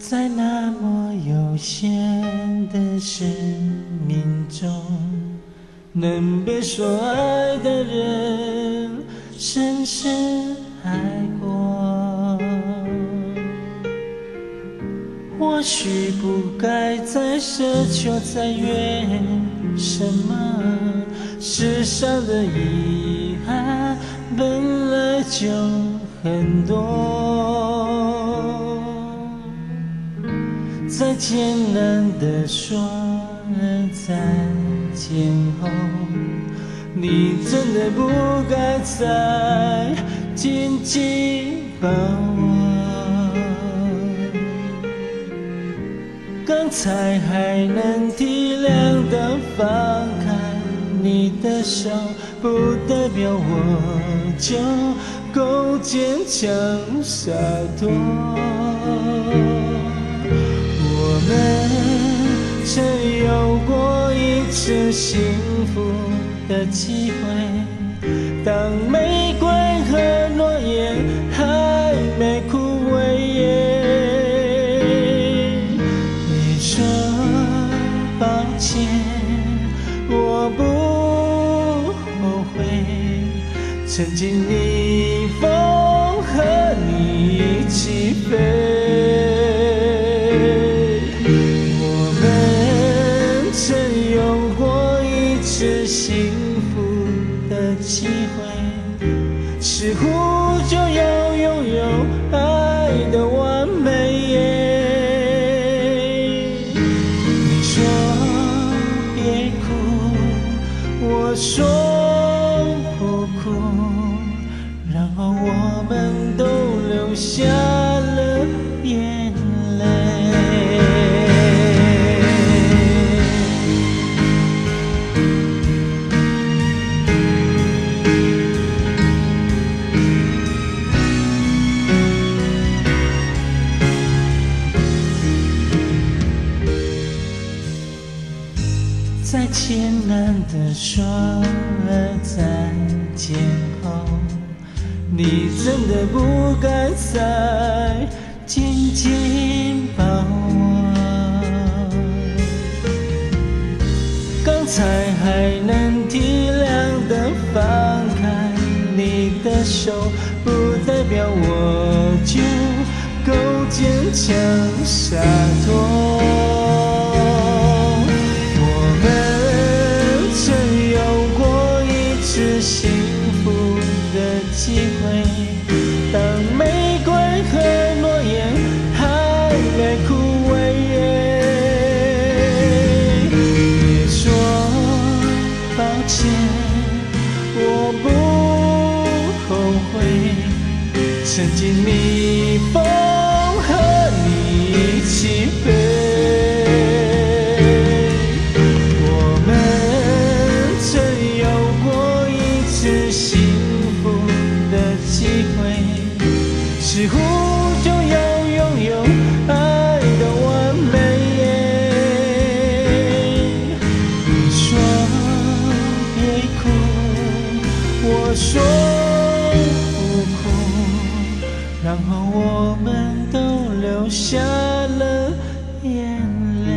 在那么有限的生命中，能被说爱的人深深爱过。或许不该再奢求，再怨什么，世上的遗憾本来就很多。再艰难地说了再见后，你真的不该再紧紧抱我。刚才还能体谅地放开你的手，不代表我就够坚强洒脱。我们曾有过一次幸福的机会，当玫瑰和诺言还没枯萎耶。你说抱歉，我不后悔，曾经逆风和你一起飞。幸福的机会，似乎就要拥有爱的完美耶。你说别哭，我说不哭，然后我们都流下了眼泪。在艰难地说了再见后，你真的不该再紧紧抱我。刚才还能体谅地放开你的手，不代表我就够坚强洒脱。是幸福的机会，当玫瑰和诺言还没枯萎耶。别说抱歉，我不后悔，曾经逆风和你一起飞。似乎就要拥有爱的完美耶。你说别哭，我说不哭，然后我们都流下了眼泪。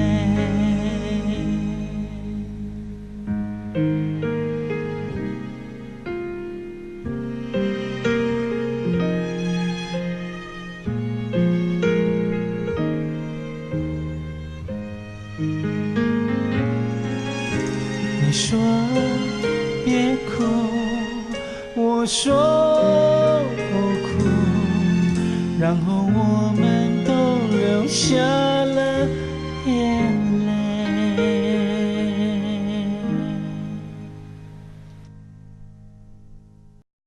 你说别哭，我说不哭，然后我们都流下